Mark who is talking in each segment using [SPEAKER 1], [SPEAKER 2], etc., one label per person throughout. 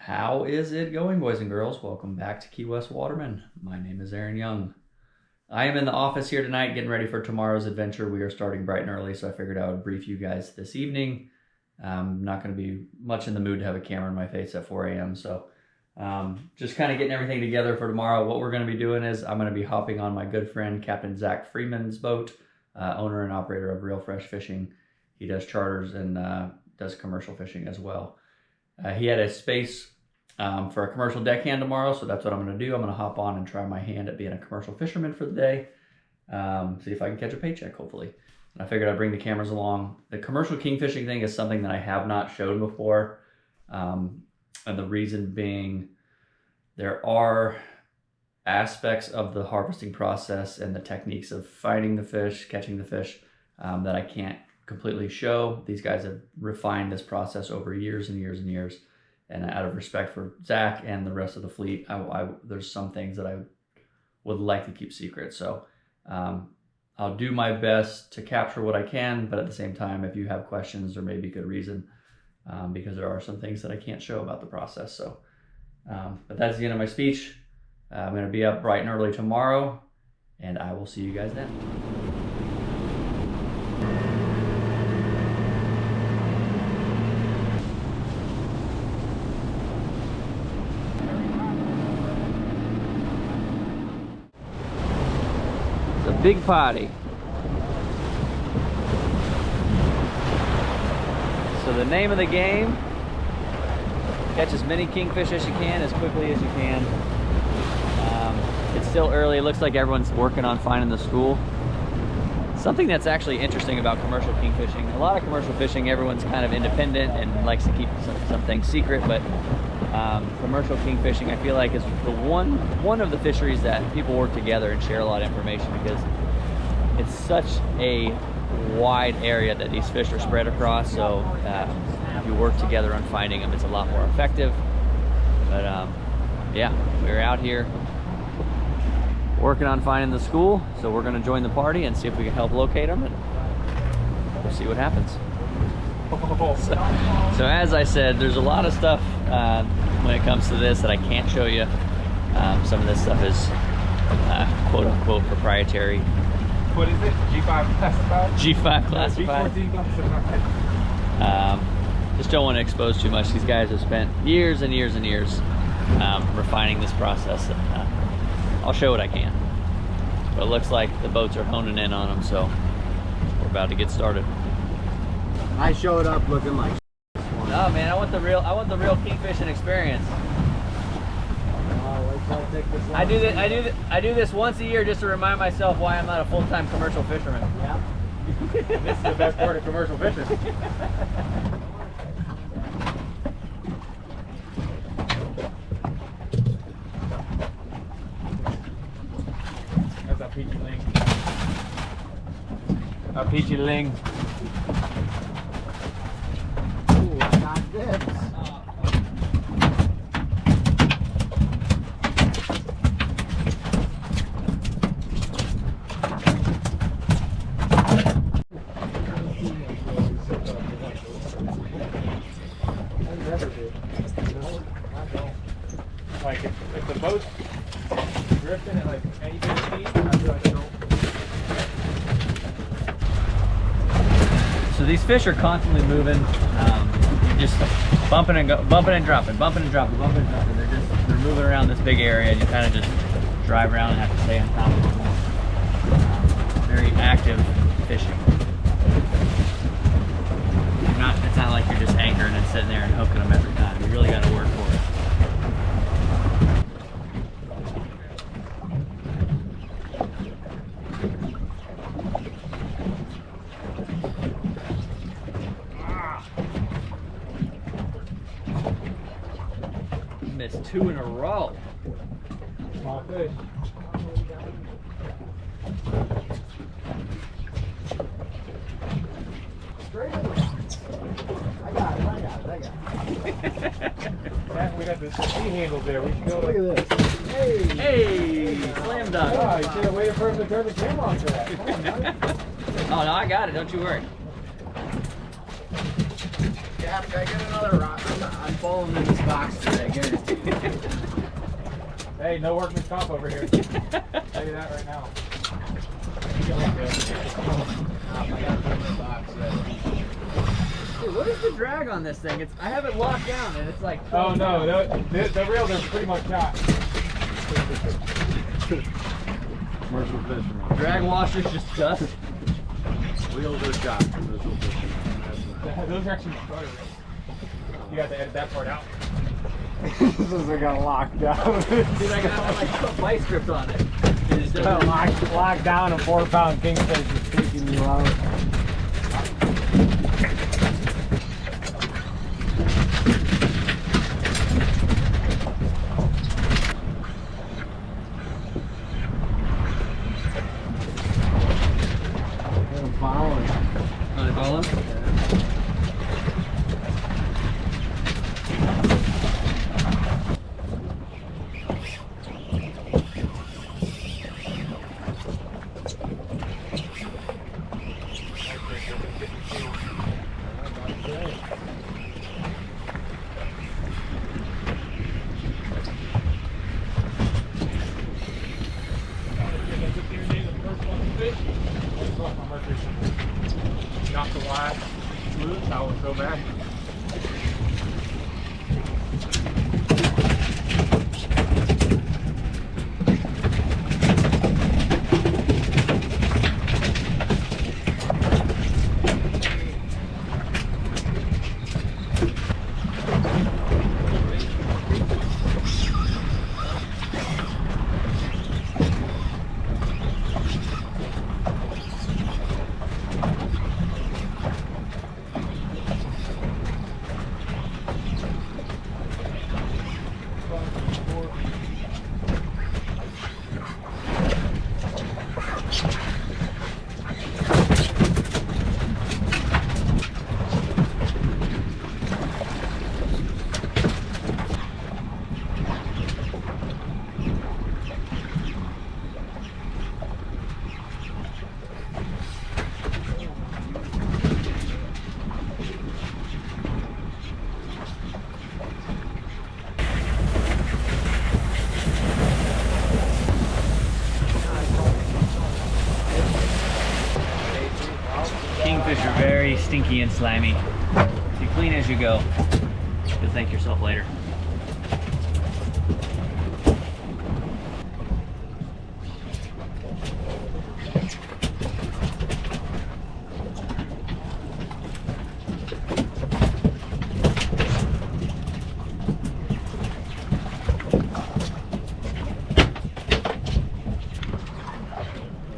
[SPEAKER 1] How is it going, boys and girls? Welcome back to Key West Waterman. My name is Aaron Young. I am in the office here tonight getting ready for tomorrow's adventure. We are starting bright and early, so I figured I would brief you guys this evening. I'm not going to be much in the mood to have a camera in my face at 4 a.m., so just kind of getting everything together for tomorrow. What we're going to be doing is I'm going to be hopping on my good friend Captain Zach Freeman's boat, owner and operator of Real Fresh Fishing. He does charters and does commercial fishing as well. He had a space for a commercial deckhand tomorrow, so that's what I'm going to do. I'm going to hop on and try my hand at being a commercial fisherman for the day. See if I can catch a paycheck, hopefully. And I figured I'd bring the cameras along. The commercial kingfishing thing is something that I have not shown before. And the reason being, there are aspects of the harvesting process and the techniques of finding the fish, catching the fish, that I can't completely show. These guys have refined this process over years and years and years. And out of respect for Zach and the rest of the fleet, there's some things that I would like to keep secret. So I'll do my best to capture what I can, but at the same time, if you have questions, there may be good reason, because there are some things that I can't show about the process. So, but that's the end of my speech. I'm going to be up bright and early tomorrow, and I will see you guys then. Big potty. So the name of the game, catch as many kingfish as you can, as quickly as you can. It's still early. It looks like everyone's working on finding the school. Something that's actually interesting about commercial kingfishing, a lot of commercial fishing, everyone's kind of independent and likes to keep some things secret, but commercial kingfishing, I feel like, is the one of the fisheries that people work together and share a lot of information, because it's such a wide area that these fish are spread across. So if you work together on finding them, it's a lot more effective. But yeah, we're out here working on finding the school, so we're going to join the party and see if we can help locate them, and we'll see what happens. So as I said, there's a lot of stuff when it comes to this that I can't show you. Some of this stuff is quote-unquote proprietary.
[SPEAKER 2] What is it? G5 classified?
[SPEAKER 1] G5 classified.
[SPEAKER 2] G14 classified.
[SPEAKER 1] Just don't want to expose too much. These guys have spent years and years and years refining this process. I'll show what I can. But it looks like the boats are honing in on them, so we're about to get started.
[SPEAKER 3] I showed up looking like
[SPEAKER 1] no, man, I want the real kingfishing experience. I do this once a year just to remind myself why I'm not a full-time commercial fisherman.
[SPEAKER 3] Yeah.
[SPEAKER 2] This is the best part of commercial fishing. That's a peachy ling. A peachy ling.
[SPEAKER 3] Ooh, I got this.
[SPEAKER 2] Like if the boat's drifting at like 80 feet, I feel like I don't.
[SPEAKER 1] So these fish are constantly moving, just bumping and dropping, bumping and dropping, bumping and dropping. They're moving around this big area, and you kind of just drive around and have to stay on top of them. Very active fishing. It's not like you're just anchoring and sitting there and hooking them every time. You really got to work for it. Missed 2 in a row.
[SPEAKER 2] Small fish. Yeah, we got the C-handles there. We should go.
[SPEAKER 3] Look at this. Hey!
[SPEAKER 1] Hey! Slam dunk.
[SPEAKER 2] Oh, you should have waited for us to turn the camera on for that. Come on, man.
[SPEAKER 1] Oh, no, I got it. Don't you worry.
[SPEAKER 3] Yeah, can I get another rock? I'm
[SPEAKER 1] falling in this box today, guarantee.
[SPEAKER 2] Hey, no workman's comp over here. Tell you that right now. You can look good.
[SPEAKER 1] I gotta put it in the box, yeah. Dude, what is the drag on this thing? I have it locked down and it's like...
[SPEAKER 2] Oh no, the reels are pretty much shot.
[SPEAKER 3] Commercial fisherman.
[SPEAKER 1] Drag washer's just dust.
[SPEAKER 3] Wheels are shot. Commercial fisherman.
[SPEAKER 2] Those are actually starter reels. You got to edit that part out.
[SPEAKER 3] This is got locked down.
[SPEAKER 1] Dude, I got like put vice grips on it. It just doesn't-
[SPEAKER 3] Locked down, a 4-pound kingfish is taking you out. They're following.
[SPEAKER 1] Are they falling?
[SPEAKER 2] Not the last loose, I was so bad.
[SPEAKER 1] Kingfish are very stinky and slimy. So you clean as you go. You'll thank yourself later.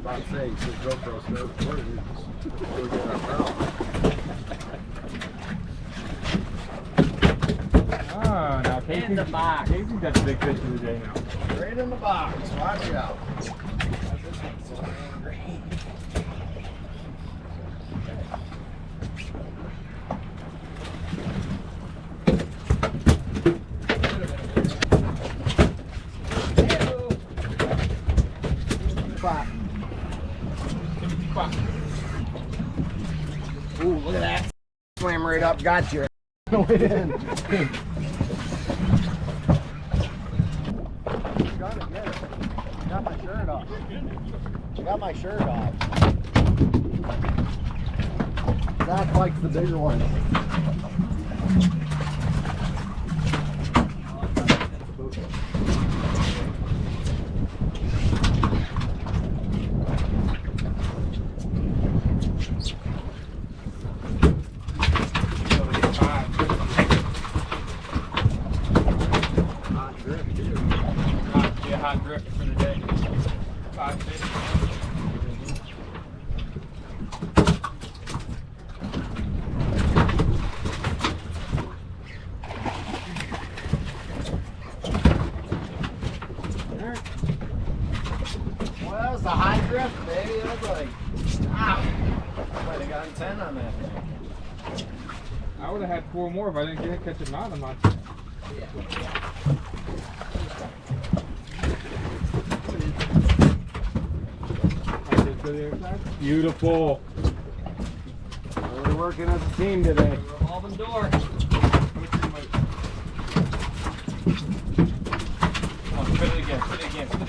[SPEAKER 3] About to say, since GoPro snow, we're getting our power.
[SPEAKER 2] Ah, now
[SPEAKER 1] In the box.
[SPEAKER 2] Casey's got the big fish of the day now.
[SPEAKER 3] Right in the box. Watch out. Ooh, look at that. Swam right up, got you. Went in. Got my shirt off. Got my shirt off. Zach likes the bigger one.
[SPEAKER 2] Hot drift for the day. 5 fish.
[SPEAKER 3] Well, that was a high drift, baby. It was like, ow. Might have gotten 10 on that.
[SPEAKER 2] I would have had 4 more if I didn't catch a knot on my. Beautiful.
[SPEAKER 3] We're working as a team today.
[SPEAKER 1] Revolving door.
[SPEAKER 2] Come on, spin it again, spin it again, spin it.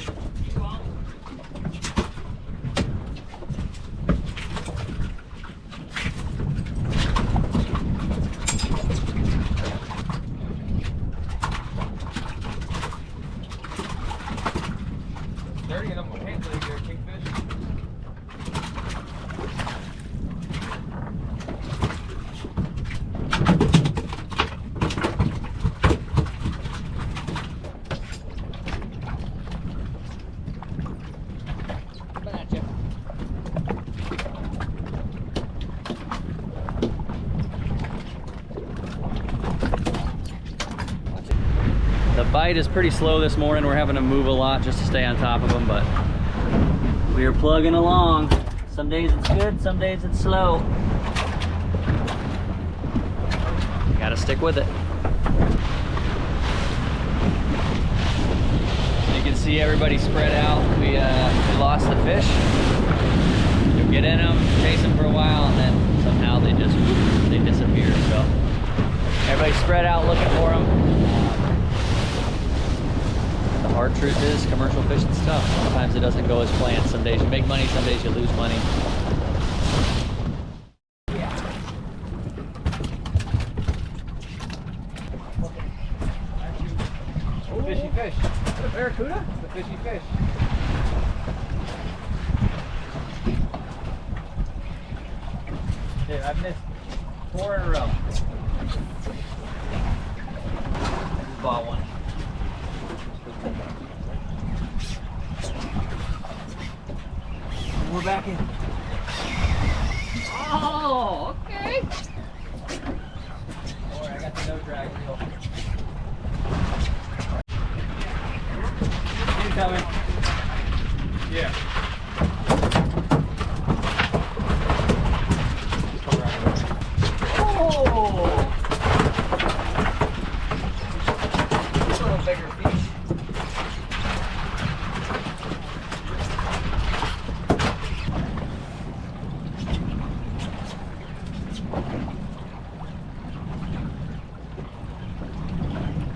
[SPEAKER 2] Dirty enough with hands like there, kingfish.
[SPEAKER 1] The bite is pretty slow this morning. We're having to move a lot just to stay on top of them, but we are plugging along. Some days it's good, some days it's slow. You gotta stick with it. You can see everybody spread out. We lost the fish. You'll get in them, chase them for a while, and then somehow they disappear. So everybody spread out looking for them. The hard truth is commercial fishing's tough. Sometimes it doesn't go as planned. Some days you make money, some days you lose money.
[SPEAKER 2] Oh, fishy fish. Is that a barracuda? It's a fishy fish. Dude, I've missed 4 in a row.
[SPEAKER 1] Just bought one. We're back in. Oh, okay. Boy, I got the no drag reel. Incoming.
[SPEAKER 2] Yeah.
[SPEAKER 1] Oh! A little bigger fish.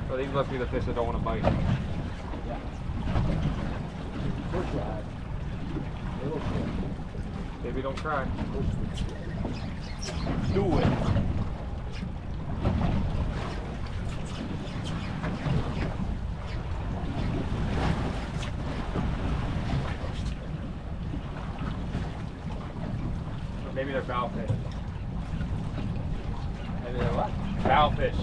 [SPEAKER 2] So these must be the fish that don't want to bite.
[SPEAKER 3] Yeah. Good drag. Little fish.
[SPEAKER 2] Maybe don't try.
[SPEAKER 3] Do it.
[SPEAKER 2] Maybe they're bow fish.
[SPEAKER 3] Maybe they're what?
[SPEAKER 2] Bow fish.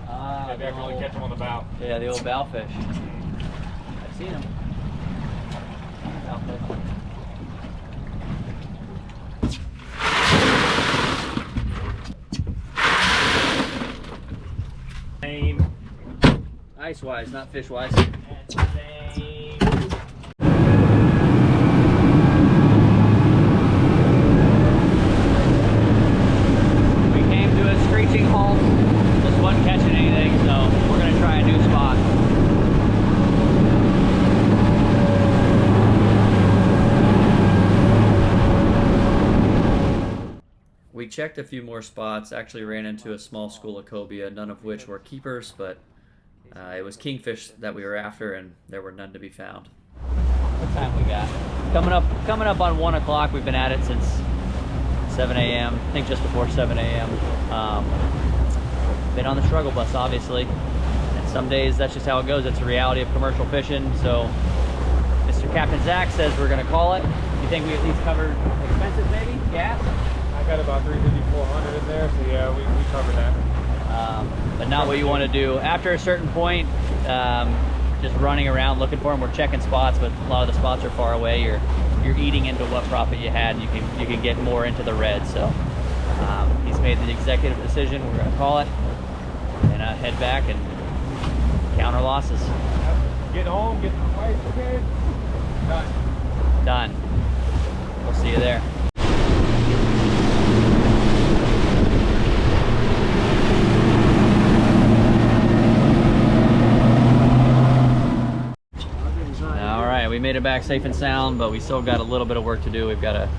[SPEAKER 1] Ah,
[SPEAKER 2] Maybe I can only catch them on the bow.
[SPEAKER 1] yeah, the old bowfish. I've seen them. Bowfish.
[SPEAKER 2] Same.
[SPEAKER 1] Ice-wise, not fish-wise.
[SPEAKER 2] Same.
[SPEAKER 1] We came to a screeching halt. Just wasn't catching anything, so we're gonna try a new spot. We checked a few more spots, actually ran into a small school of cobia, none of which were keepers, but it was kingfish that we were after, and there were none to be found. What time we got? Coming up on 1 o'clock. We've been at it since 7 a.m. I think just before 7 a.m. Been on the struggle bus, obviously, and some days that's just how it goes. It's the reality of commercial fishing. So Mr. Captain Zach says we're going to call it. You think we at least covered expenses, maybe? Gas?
[SPEAKER 2] I got about 350, 400 in there, so yeah, we covered that.
[SPEAKER 1] But not what you want to do. After a certain point, just running around looking for them. We're checking spots, but a lot of the spots are far away. You're eating into what profit you had, and you can get more into the red. So he's made the executive decision. We're going to call it and head back and count our losses.
[SPEAKER 2] Get home, get the wife, okay? Done.
[SPEAKER 1] Done. We'll see you there. We made it back safe and sound, but we still got a little bit of work to do. We've got to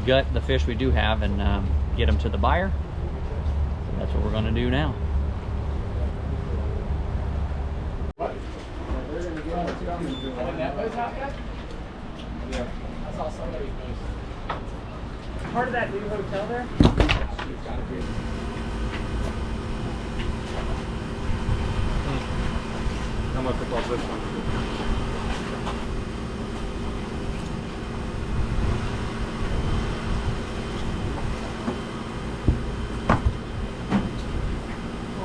[SPEAKER 1] gut the fish we do have and get them to the buyer. That's what we're going to do now.
[SPEAKER 2] that goes out yet? Yeah. I saw somebody post. Part of that new hotel there? It's gotta be. How much about this one?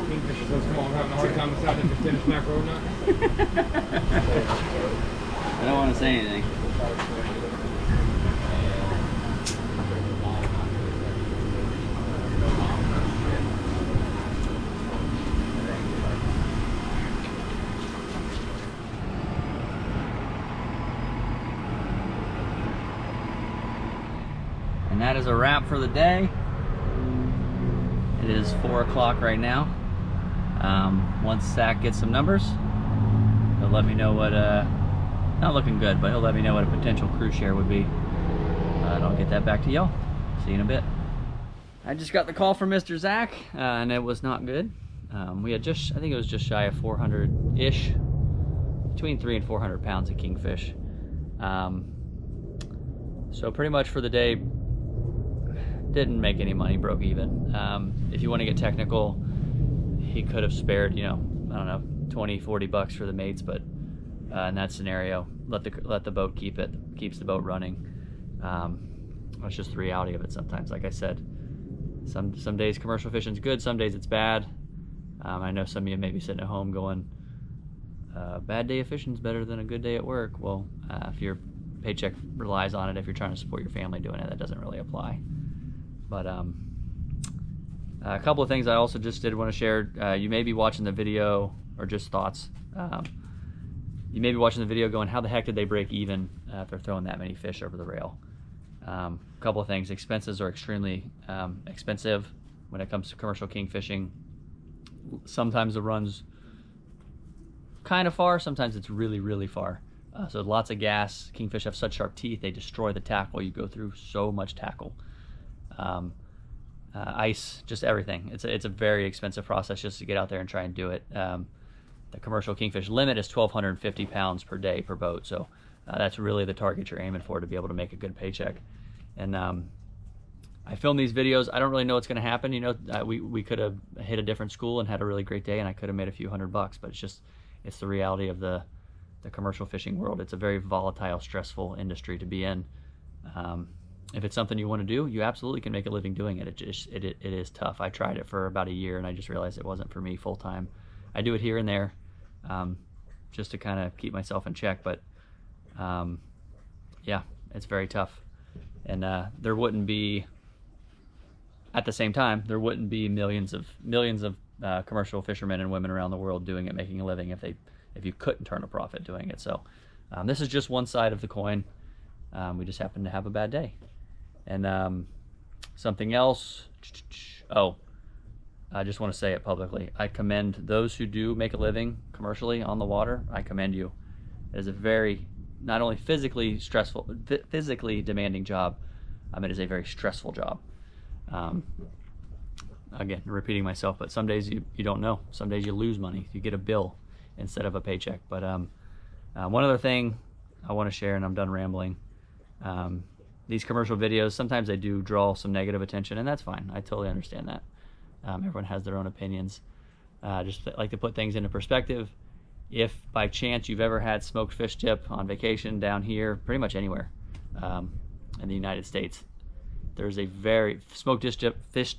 [SPEAKER 2] Kingfisher so small, I'm having a hard time deciding if it's finished mackerel or not.
[SPEAKER 1] I don't want to say anything. And that is a wrap for the day. It is 4 o'clock right now. Once Zach gets some numbers, he'll let me know what, not looking good, but he'll let me know what a potential cruise share would be. And I'll get that back to y'all. See you in a bit. I just got the call from Mr. Zach, and it was not good. We had just, I think it was just shy of 400-ish, between 300 and 400 pounds of kingfish. So pretty much for the day, didn't make any money, broke even. If you want to get technical, he could have spared, you know, I don't know, 20, 40 bucks for the mates, but in that scenario, let the boat keeps the boat running. That's just the reality of it sometimes. Like I said, some days commercial fishing's good, some days it's bad. I know some of you may be sitting at home going, bad day of fishing's better than a good day at work. Well, if your paycheck relies on it, if you're trying to support your family doing it, that doesn't really apply. But a couple of things I also just did want to share. You may be watching the video, or just thoughts. You may be watching the video going, how the heck did they break even after throwing that many fish over the rail? A couple of things. Expenses are extremely expensive when it comes to commercial king fishing. Sometimes the run's kind of far, sometimes it's really, really far. So lots of gas. Kingfish have such sharp teeth, they destroy the tackle. You go through so much tackle. Ice, just everything. It's a very expensive process just to get out there and try and do it. The commercial kingfish limit is 1,250 pounds per day per boat, so that's really the target you're aiming for to be able to make a good paycheck. And I film these videos. I don't really know what's going to happen. You know, we could have hit a different school and had a really great day, and I could have made a few $100, but it's the reality of the commercial fishing world. It's a very volatile, stressful industry to be in. If it's something you want to do, you absolutely can make a living doing it. It is tough. I tried it for about a year, and I just realized it wasn't for me full time. I do it here and there, just to kind of keep myself in check. But yeah, it's very tough. And there wouldn't be, at the same time, there wouldn't be millions of commercial fishermen and women around the world doing it, making a living, if you couldn't turn a profit doing it. So this is just one side of the coin. We just happened to have a bad day. And something else, I just want to say it publicly. I commend those who do make a living commercially on the water. I commend you. It is a very, not only physically stressful, physically demanding job, it is a very stressful job. Again, repeating myself, but some days you don't know. Some days you lose money. You get a bill instead of a paycheck. But one other thing I want to share, and I'm done rambling. These commercial videos, sometimes they do draw some negative attention, and that's fine. I totally understand that. Everyone has their own opinions. Just like to put things into perspective. If by chance you've ever had smoked fish dip on vacation down here, pretty much anywhere in the United States, there's a very smoked fish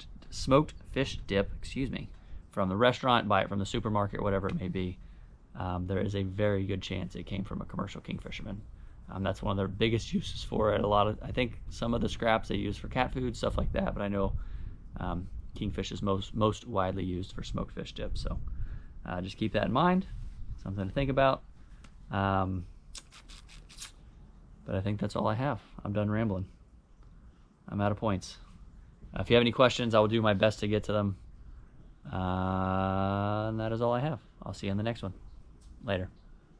[SPEAKER 1] dip, excuse me, from the restaurant, buy it from the supermarket, whatever it may be. There is a very good chance it came from a commercial kingfisherman. That's one of their biggest uses for it. I think some of the scraps they use for cat food, stuff like that, but I know kingfish is most widely used for smoked fish dip. So just keep that in mind, something to think about. But I think that's all I have. I'm done rambling. I'm out of points. If you have any questions, I will do my best to get to them. And that is all I have. I'll see you in the next one. Later.